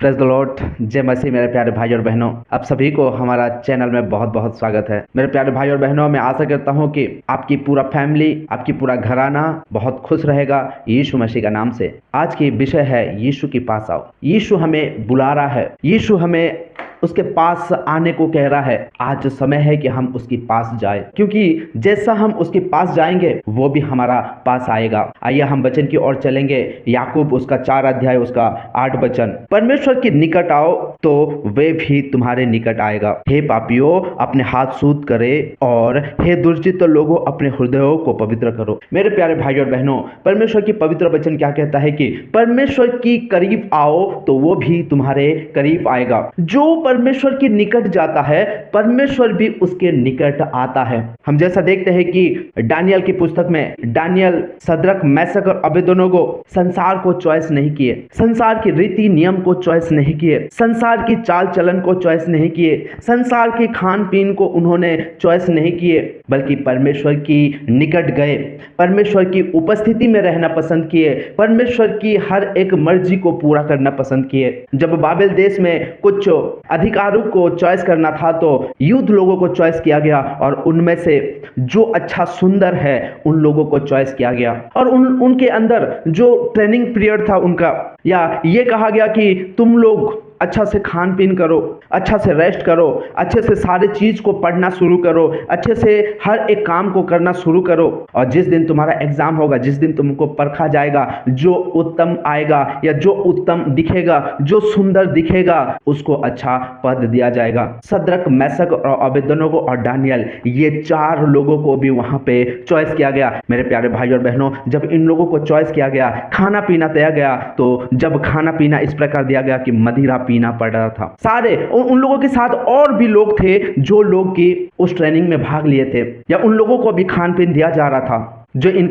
Praise the Lord. जय मसीह। मेरे प्यारे भाई और बहनों, आप सभी को हमारा चैनल में बहुत बहुत स्वागत है। मेरे प्यारे भाई और बहनों, मैं आशा करता हूं कि आपकी पूरा फैमिली, आपकी पूरा घराना बहुत खुश रहेगा यीशु मसीह का नाम से। आज की विषय है यीशु के पास आओ। यीशु हमें बुला रहा है, यीशु हमें उसके पास आने को कह रहा है। आज समय है कि हम उसके पास जाए, क्योंकि जैसा हम उसके पास जाएंगे वो भी हमारा पास आएगा। आइए हम वचन की ओर चलेंगे। याकूब उसका 4 अध्याय उसका 8 वचन, परमेश्वर के निकट आओ तो वे भी तुम्हारे निकट आएगा। हे पापियों, अपने हाथ शुद्ध करे और हे दुर्चित लोगों, अपने हृदयों को पवित्र करो। मेरे प्यारे भाई और बहनों, परमेश्वर की पवित्र वचन क्या कहता है कि परमेश्वर की करीब आओ तो वो भी तुम्हारे करीब आएगा। जो परमेश्वर के निकट जाता है, परमेश्वर भी उसके निकट आता है। हम जैसा देखते हैं कि दानियल की पुस्तक में दानियल, सद्रक, मेशक और अबेदनगो संसार को चॉइस नहीं किए, संसार के रीति नियम को चॉइस नहीं किए, संसार की चाल चलन को चॉइस नहीं किए, संसार के खान पीन को उन्होंने चॉइस नहीं किए, बल्कि परमेश्वर की निकट गए, परमेश्वर की उपस्थिति में रहना पसंद किए, परमेश्वर की हर एक मर्जी को पूरा करना पसंद किए। जब बाबेल देश में कुछ अधिकारों को चॉइस करना था तो यूथ लोगों को चॉइस किया गया और उनमें से जो अच्छा सुंदर है उन लोगों को चॉइस किया गया और उनके अंदर जो ट्रेनिंग पीरियड था उनका, या ये कहा गया कि तुम लोग अच्छा से खान पीन करो, अच्छा से रेस्ट करो, अच्छे से सारे चीज को पढ़ना शुरू करो, अच्छे से हर एक काम को करना शुरू करो, और जिस दिन तुम्हारा एग्जाम होगा, जिस दिन तुमको परखा जाएगा, जो उत्तम आएगा या जो उत्तम दिखेगा, जो सुंदर दिखेगा, उसको अच्छा पद दिया जाएगा। सद्रक, मेशक और अबेदनगो और दानियल, ये 4 लोगों को भी वहां पे चॉइस किया गया। मेरे प्यारे भाई और बहनों, जब इन लोगों को चॉइस किया गया, खाना पीना दिया गया, तो जब खाना पीना इस प्रकार दिया गया कि मदिरा पीना पड़ रहा था। सारे उन लोगों के साथ और भी लोग थे जो लोग की उस ट्रेनिंग में भाग लिए थे, या उन लोगों को भी खान पीन दिया जा रहा था। जो इन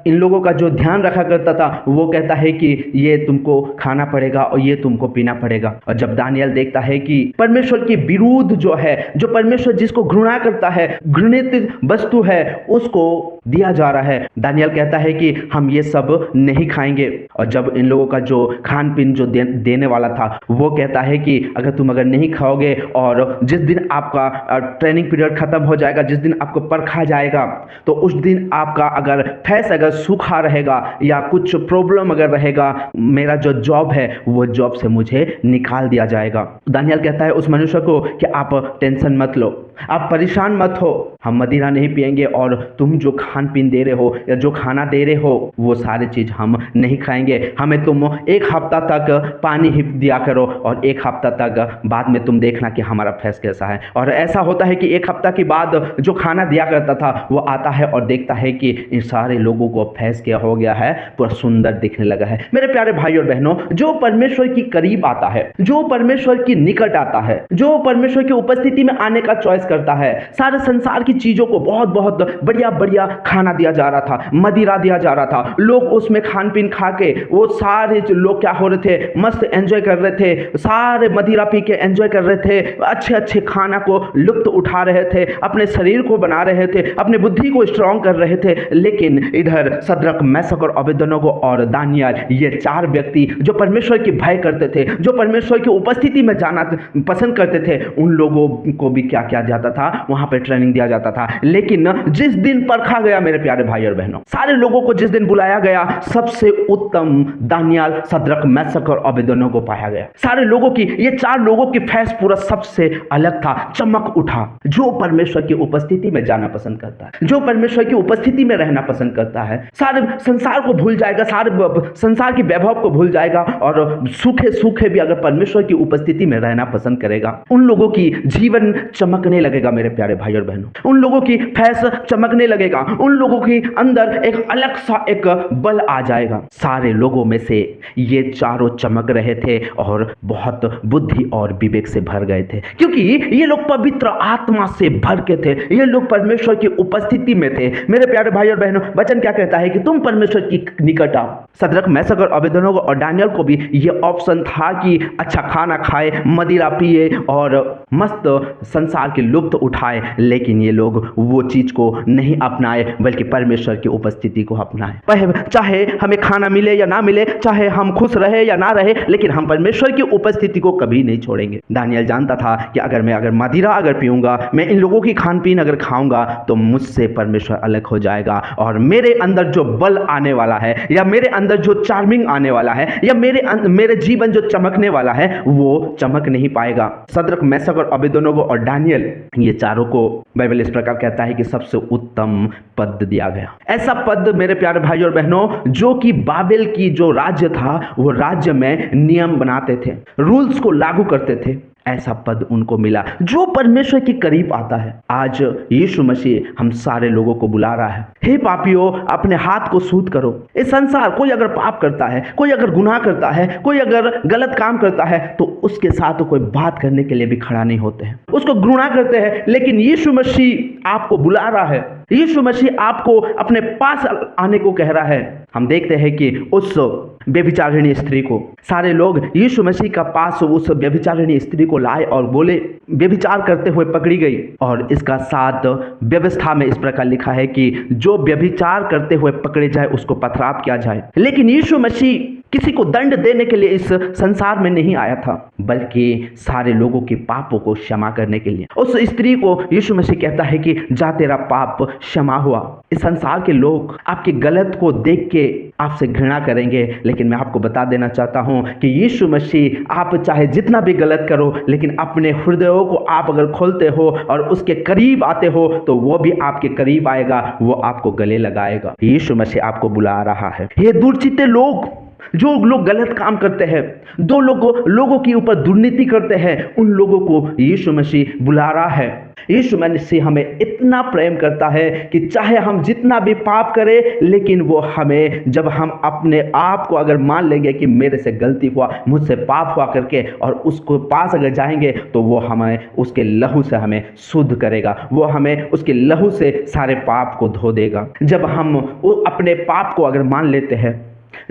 लोगों का जो ध्यान रखा करता था वो कहता है कि ये तुमको खाना पड़ेगा और ये तुमको पीना पड़ेगा। और जब दानियल देखता है कि परमेश्वर के विरुद्ध जो है, जो परमेश्वर जिसको घृणा करता है, घृणित वस्तु है, उसको दिया जा रहा है, दानियल कहता है कि हम ये सब नहीं खाएंगे। और जब इन लोगों का जो खान पीन जो देने वाला था वो कहता है कि अगर नहीं खाओगे और जिस दिन आपका ट्रेनिंग पीरियड खत्म हो जाएगा, जिस दिन आपको परखा जाएगा, तो उस दिन आपका अगर फेस अगर सूखा रहेगा या कुछ प्रॉब्लम अगर रहेगा, मेरा जो जॉब है वो जॉब से मुझे निकाल दिया जाएगा। दानियल कहता है उस मनुष्य को कि आप टेंशन मत लो, आप परेशान मत हो, हम मदिरा नहीं पिएंगे और तुम जो खान पीन दे रहे हो या जो खाना दे रहे हो वो सारी चीज हम नहीं खाएंगे। हमें तुम 1 हफ्ता तक पानी ही दिया करो और 1 हफ्ता तक बाद में तुम देखना कि हमारा फेस कैसा है। और ऐसा होता है कि 1 हफ्ता के बाद जो खाना दिया करता था वो आता है और देखता है कि इन सारे लोगों को फेस क्या हो गया है, पूरा सुंदर दिखने लगा है। मेरे प्यारे भाई और बहनों, जो परमेश्वर की करीब आता है, जो परमेश्वर की निकट आता है, जो परमेश्वर की उपस्थिति में आने का चॉइस करता है, सारे संसार की चीजों को बहुत बहुत बढ़िया बढ़िया खाना दिया जा रहा था, मदिरा दिया जा रहा था, लोग उसमें खान पीन खा के वो सारे लोग क्या हो रहे थे, मस्त एंजॉय कर रहे थे, सारे मदिरा पी के एंजॉय कर रहे थे, अच्छे अच्छे खाना को लुत्फ उठा रहे थे, अपने शरीर को बना रहे थे, अपने बुद्धि को स्ट्रांग कर रहे थे। लेकिन इधर सद्रक, मेशक और अबेदनगो और दानियल, ये 4 व्यक्ति जो परमेश्वर की भय करते थे, जो परमेश्वर की उपस्थिति में जाना पसंद करते थे, उन लोगों को भी क्या किया जाता था, वहां पे ट्रेनिंग दिया जाता था। लेकिन जिस दिन परखा गया, मेरे प्यारे भाई और बहनों, सारे लोगों को जिस दिन बुलाया गया, सबसे उत्तम दानियल, सद्रक, मेशक और अबेदनगो पाया गया। सारे लोगों की, ये 4 लोगों की फेस पूरा सबसे अलग था, चमक उठा। जो परमेश्वर की उपस्थिति में जाना पसंद करता है, जो परमेश्वर की उपस्थिति में रहना पसंद करता है, सारे संसार को भूल जाएगा, सारे संसार की वैभव को भूल जाएगा और सूखे सूखे भी अगर परमेश्वर की उपस्थिति में रहना पसंद करेगा, उन लोगों की जीवन चमकने लगेगा। मेरे प्यारे भाई और बहनों, उन लोगों की फेस चमकने लगेगा, उन लोगों के अंदर एक अलग सा एक बल आ जाएगा। सारे लोगों में से ये 4 चमक रहे थे और बहुत बुद्धि और विवेक से भर गए थे, क्योंकि ये लोग पवित्र आत्मा से भर के थे, ये लोग परमेश्वर की उपस्थिति में थे। मेरे प्यारे भाई और बहनों, वचन क्या कहता है कि तुम परमेश्वर की निकट आओ। सद्रक, मेशक और अबेदनगो और दानियल को भी ये ऑप्शन था कि अच्छा खाना खाए, मदिरा पिए और मस्त संसार के लुत्फ उठाए, लेकिन ये लोग लोग वो चीज को नहीं अपनाए बल्कि परमेश्वर की उपस्थिति को अपनाए। चाहे हमें खाना मिले या ना मिले, चाहे हम खुश रहे या ना रहे, लेकिन हम परमेश्वर की उपस्थिति को कभी नहीं छोड़ेंगे। दानियल जानता था कि अगर मदिरा अगर पीऊंगा, मैं इन लोगों की खान पीन अगर खाऊंगा तो मुझसे परमेश्वर अलग हो जाएगा और मेरे अंदर जो बल आने वाला है या मेरे अंदर जो चार्मिंग आने वाला है या मेरे जीवन जो चमकने वाला है वो चमक नहीं पाएगा। सद्रक, मेशक और अबेदनगो और दानियल, ये चारों को बाइबल इस प्रकार कहता है कि सबसे उत्तम पद दिया गया। ऐसा पद मेरे प्यारे भाई और बहनों, जो कि बाबेल की जो राज्य था वो राज्य में नियम बनाते थे, रूल्स को लागू करते थे, ऐसा पद उनको मिला जो परमेश्वर के करीब आता है। आज यीशु मसीह हम सारे लोगों को बुला रहा है, हे पापियों अपने हाथ को शुद्ध करो। इस संसार कोई अगर पाप करता है, कोई अगर गुनाह करता है, कोई अगर गलत काम करता है तो उसके साथ तो कोई बात करने के लिए भी खड़ा नहीं होते हैं, उसको घृणा करते हैं। लेकिन यीशु मसीह आपको बुला रहा है, यीशु मसीह आपको अपने पास आने को कह रहा है। हम देखते हैं कि उस व्यभिचारिणी स्त्री को सारे लोग यीशु मसीह का पास उस व्यभिचारिणी स्त्री को लाए और बोले, व्यभिचार करते हुए पकड़ी गई। और इसका साथ व्यवस्था में इस प्रकार लिखा है कि जो व्यभिचार करते हुए पकड़े जाए उसको पथराव किया जाए। लेकिन यीशु मसीह किसी को दंड देने के लिए इस संसार में नहीं आया था, बल्कि सारे लोगों के पापों को क्षमा करने के लिए। उस स्त्री को यीशु मसीह कहता है कि जा तेरा पाप क्षमा हुआ। इस संसार के लोग आपके गलत को देख के आपसे घृणा करेंगे, लेकिन मैं आपको बता देना चाहता हूं कि यीशु मसीह, आप चाहे जितना भी गलत करो, लेकिन अपने हृदयों को आप अगर खोलते हो और उसके करीब आते हो तो वो भी आपके करीब आएगा, वो आपको गले लगाएगा। यीशु मसीह आपको बुला रहा है। ये दूरचिते लोग, जो लोग गलत काम करते हैं, दो लोगों के ऊपर दुर्नीति करते हैं, उन लोगों को यीशु मसीह बुला रहा है। यीशु मसीह हमें इतना प्रेम करता है कि चाहे हम जितना भी पाप करें, लेकिन वो हमें, जब हम अपने आप को अगर मान लेंगे कि मेरे से गलती हुआ, मुझसे पाप हुआ करके, और उसको पास अगर जाएंगे तो वो हमें उसके लहू से हमें शुद्ध करेगा, वो हमें उसके लहू से सारे पाप को धो देगा। जब हम अपने पाप को अगर मान लेते हैं,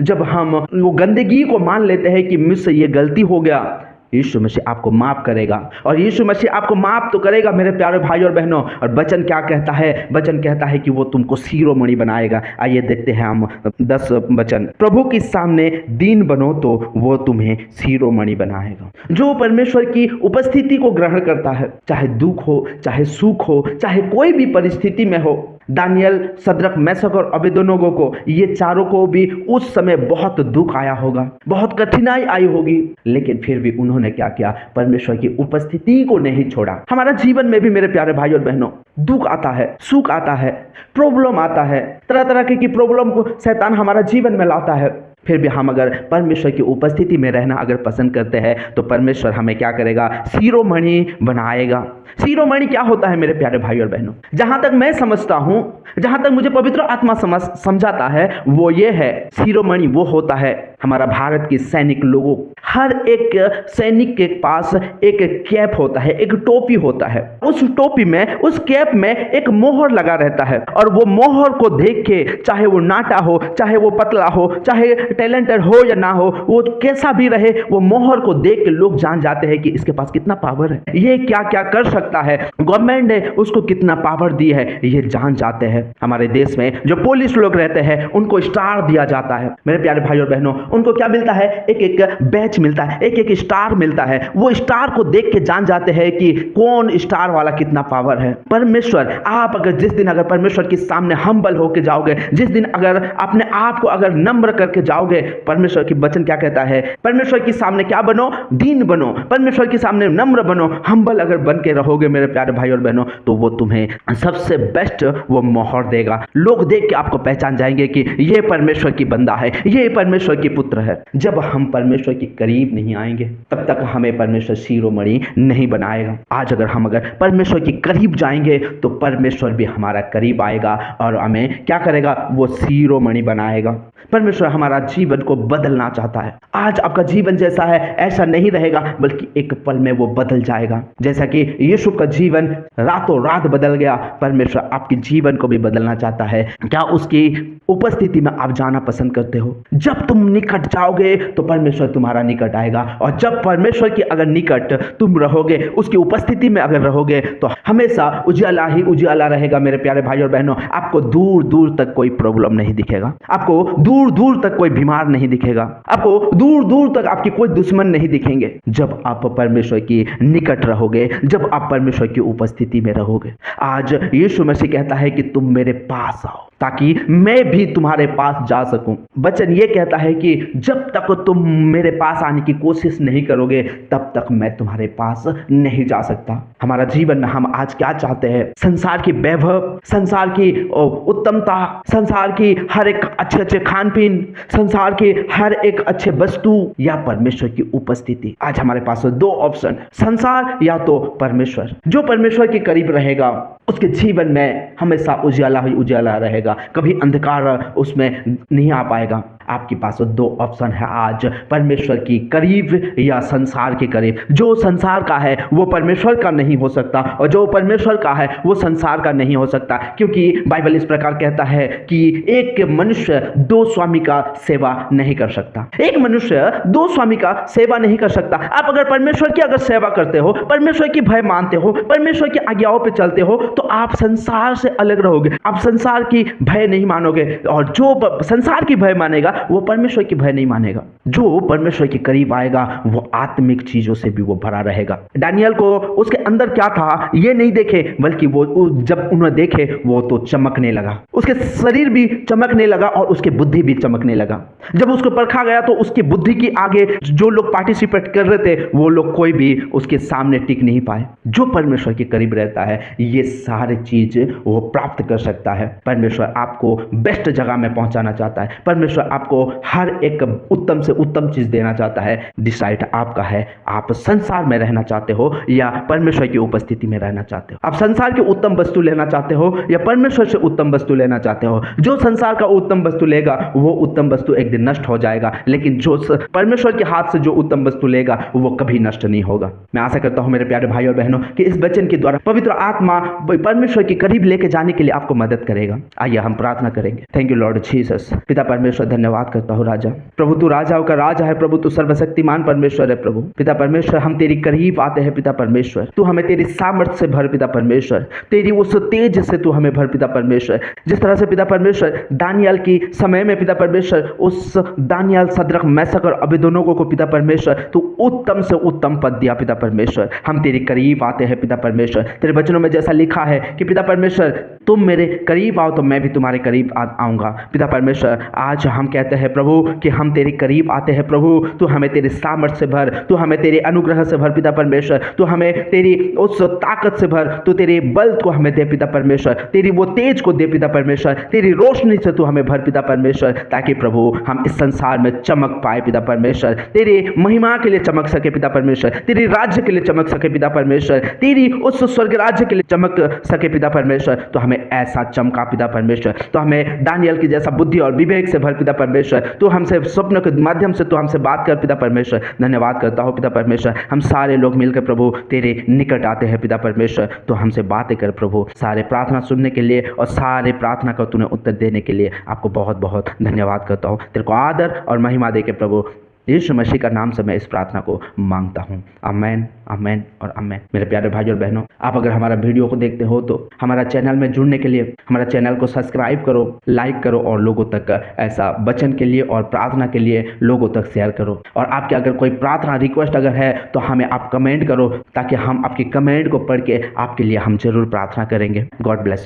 जब हम वो गंदगी को मान लेते हैं कि मुझसे ये गलती हो गया, यीशु मसीह आपको माफ करेगा। और यीशु मसीह आपको माफ तो करेगा मेरे प्यारे भाई और बहनों। और वचन क्या कहता है? वचन कहता है कि वो तुमको शिरोमणि बनाएगा। आइए देखते हैं हम 10 वचन। प्रभु के सामने दीन बनो तो वो तुम्हें शिरोमणि बनाएगा। जो परमेश्वर की उपस्थिति को ग्रहण करता है, चाहे दुख हो, चाहे सुख हो, चाहे कोई भी परिस्थिति में हो, दानियल, सद्रक, मेशक और अबेदनगो को, ये चारों को भी उस समय बहुत दुख आया होगा, बहुत कठिनाई आई होगी, लेकिन फिर भी उन्होंने क्या किया? परमेश्वर की उपस्थिति को नहीं छोड़ा। हमारा जीवन में भी मेरे प्यारे भाई और बहनों दुख आता है, सुख आता है, प्रॉब्लम आता है, तरह तरह की प्रॉब्लम को शैतान हमारा जीवन में लाता है। फिर भी हम अगर परमेश्वर की उपस्थिति में रहना अगर पसंद करते हैं तो परमेश्वर हमें क्या करेगा? शिरोमणि बनाएगा। शिरोमणि क्या होता है मेरे प्यारे भाई और बहनों? जहां तक मैं समझता हूं, जहां तक मुझे पवित्र आत्मा समझाता है, वो ये है, शिरोमणि वो होता है हमारा भारत के सैनिक लोगों, हर एक सैनिक के पास एक कैप होता है, एक टोपी होता है। उस टोपी में, उस कैप में एक मोहर लगा रहता है, और वो मोहर को देख के, चाहे वो नाटा हो, चाहे वो पतला हो, चाहे टैलेंटेड हो या ना हो, वो कैसा भी रहे, वो मोहर को देख के लोग जान जाते हैं कि इसके पास कितना पावर है, ये क्या क्या कर सकता है, गवर्नमेंट ने उसको कितना पावर दी है, ये जान जाते हैं। हमारे देश में जो पुलिस लोग रहते हैं उनको स्टार दिया जाता है। मेरे प्यारे भाई और बहनों, उनको क्या मिलता है? एक एक बैच मिलता है, एक एक स्टार मिलता है। वो स्टार को देख के जान जाते हैं कि कौन स्टार वाला कितना पावर है। परमेश्वर, आप अगर जिस दिन अगर परमेश्वर के सामने हम्बल होके जाओगे, जिस दिन अगर अपने आप को अगर नम्र करके जाओगे, परमेश्वर की वचन क्या कहता है? परमेश्वर के सामने क्या बनो? दीन बनो। परमेश्वर के सामने नम्र बनो, हम्बल अगर बन के रहोगे मेरे प्यारे भाई और बहनों, तो वो तुम्हें सबसे बेस्ट वो मोहर देगा। लोग देख के आपको पहचान जाएंगे कि ये परमेश्वर की बंदा है, ये परमेश्वर की पुत्र है। जब हम परमेश्वर के करीब नहीं आएंगे तब तक हमें परमेश्वर शिरोमणि नहीं बनाएगा। आज अगर परमेश्वर के करीब जाएंगे तो परमेश्वर भी हमारा करीब आएगा और हमें क्या करेगा? वो शिरोमणि बनाएगा। परमेश्वर हमारा जीवन को बदलना चाहता है। आज आपका जीवन जैसा है ऐसा नहीं रहेगा, बल्कि एक पल में वो बदल जाएगा। जैसा कि यीशु का जीवन रातों रात बदल गया, परमेश्वर आपके जीवन को भी बदलना चाहता है। क्या उसकी उपस्थिति में आप जाना पसंद करते हो? जब तुम निकट जाओगे तो परमेश्वर तुम्हारा निकट आएगा, और जब परमेश्वर की अगर निकट तुम रहोगे, उसकी उपस्थिति में अगर रहोगे, तो हमेशा उजाला ही उजाला रहेगा। मेरे प्यारे भाई और बहनों, आपको दूर दूर तक कोई प्रॉब्लम नहीं दिखेगा, आपको दूर दूर तक कोई बीमार नहीं दिखेगा, आपको दूर दूर तक आपके कोई दुश्मन नहीं दिखेंगे, जब आप परमेश्वर की निकट रहोगे, जब आप परमेश्वर की उपस्थिति में रहोगे। आज यीशु मसीह कहता है कि तुम मेरे पास आओ ताकि मैं भी तुम्हारे पास जा सकूं। वचन ये कहता है कि जब तक तुम मेरे पास आने की कोशिश नहीं करोगे, तब तक मैं तुम्हारे पास नहीं जा सकता। हमारा जीवन में हम आज क्या चाहते हैं? संसार की वैभव, संसार की उत्तमता, संसार की हर एक अच्छे खान पीन, संसार की हर एक अच्छे वस्तु, या परमेश्वर की उपस्थिति? आज हमारे पास दो ऑप्शन है, संसार या तो परमेश्वर। जो परमेश्वर के करीब रहेगा उसके जीवन में हमेशा उजाला ही उजाला रहेगा, कभी अंधकार उसमें नहीं आ पाएगा। आपके पास दो ऑप्शन है आज, परमेश्वर की करीब या संसार के करीब। जो संसार का है वो परमेश्वर का नहीं हो सकता, और जो परमेश्वर का है वो संसार का नहीं हो सकता, क्योंकि बाइबल इस प्रकार कहता है कि एक मनुष्य दो स्वामी का सेवा नहीं कर सकता। एक मनुष्य दो स्वामी का सेवा नहीं कर सकता। आप अगर परमेश्वर की अगर सेवा करते हो, परमेश्वर की भय मानते हो, परमेश्वर की आज्ञाओं पे चलते हो, तो आप संसार से अलग रहोगे, आप संसार की भय नहीं मानोगे, और जो संसार की भय मानेगा वो परमेश्वर की भय नहीं मानेगा। जो परमेश्वर के करीब आएगा वो आत्मिक चीजों से भी वो भरा रहेगा। दानियल को उसके अंदर क्या था ये नहीं देखे, बल्कि वो जब उन्होंने देखे वो तो चमकने लगा, उसके शरीर भी चमकने लगा और उसकी बुद्धि भी चमकने लगा। जब उसको परखा गया तो उसकी बुद्धि की आगे जो लोग पार्टिसिपेट कर रहे थे वो लोग कोई भी उसके सामने टिक नहीं पाए। जो परमेश्वर के करीब रहता है ये सारी चीज वो प्राप्त कर सकता है। परमेश्वर आपको बेस्ट जगह में पहुंचाना चाहता है, परमेश्वर आपको हर एक उत्तम से उत्तम चीज देना चाहता है। डिसाइड आपका है, आप संसार में रहना चाहते हो या परमेश्वर की उपस्थिति में रहना चाहते हो। आप संसार की उत्तम वस्तु लेना चाहते हो या परमेश्वर से उत्तम वस्तु लेना चाहते हो। जो संसार का उत्तम वस्तु लेगा वो उत्तम वस्तु एक दिन नष्ट हो जाएगा, लेकिन जो परमेश्वर के हाथ से जो उत्तम वस्तु लेगा वो कभी नष्ट नहीं होगा। मैं आशा करता हूं मेरे प्यारे भाई और बहनों कि इस वचन के द्वारा पवित्र आत्मा परमेश्वर के करीब लेके जाने के लिए आपको मदद करेगा। आइए हम प्रार्थना करेंगे। Thank you Lord Jesus. पिता परमेश्वर धन्यवाद करता हूँ राजा, प्रभु तू राजाओं का राजा है, प्रभु तू सर्वशक्तिमान परमेश्वर है। प्रभु पिता परमेश्वर हम तेरी करीब आते हैं पिता परमेश्वर, तू हमें तेरी सामर्थ्य से भर पिता परमेश्वर, तेरी उस तेज से तू हमें भर पिता परमेश्वर। जिस तरह से पिता परमेश्वर दानियल की समय में पिता परमेश्वर उस दानियल सद्रक मैशक और अबेदोनो को पिता परमेश्वर तू उत्तम से उत्तम पद दिया पिता परमेश्वर। हम तेरे करीब आते हैं पिता परमेश्वर, तेरे वचनों में जैसा लिखा है कि पिता परमेश्वर तुम मेरे करीब आओ तो मैं भी तुम्हारे करीब आऊंगा। पिता परमेश्वर आज हम कहते हैं प्रभु कि हम तेरे करीब आते हैं प्रभु, तू हमें तेरे सामर्थ्य से भर, तू हमें तेरे अनुग्रह से भर पिता परमेश्वर, तू हमें तेरी उस ताकत से भर, तू तेरे बल को हमें दे पिता परमेश्वर, तेरी वो तेज को दे पिता परमेश्वर, तेरी रोशनी से तू हमें भर पिता परमेश्वर, ताकि प्रभु हम इस संसार में चमक पाए पिता परमेश्वर, तेरे महिमा के लिए चमक सके पिता परमेश्वर, तेरी राज्य के लिए चमक सके पिता परमेश्वर, तेरी उस स्वर्ग राज्य के लिए चमक सके पिता परमेश्वर। तो हमें ऐसा चमका पिता परमेश्वर, तो हमें दानियल की जैसा बुद्धि और विवेक से भर पिता परमेश्वर, तो हमसे स्वप्न के माध्यम से तो हमसे बात कर पिता परमेश्वर। धन्यवाद करता हूँ पिता परमेश्वर, हम सारे लोग मिलकर प्रभु तेरे निकट आते हैं पिता परमेश्वर, तो हमसे बातें कर प्रभु, सारे प्रार्थना सुनने के लिए और सारे प्रार्थना का तूने उत्तर देने के लिए आपको बहुत बहुत धन्यवाद करता हूँ। तेरे को आदर और महिमा दे के प्रभु यीशु मसीह का नाम से मैं इस प्रार्थना को मांगता हूँ। आमेन, आमेन और आमेन। मेरे प्यारे भाई और बहनों, आप अगर हमारा वीडियो को देखते हो तो हमारा चैनल में जुड़ने के लिए हमारा चैनल को सब्सक्राइब करो, लाइक करो और लोगों तक ऐसा वचन के लिए और प्रार्थना के लिए लोगों तक शेयर करो। और आपके अगर कोई प्रार्थना रिक्वेस्ट अगर है तो हमें आप कमेंट करो, ताकि हम आपकी कमेंट को पढ़ के आपके लिए हम जरूर प्रार्थना करेंगे। God bless you.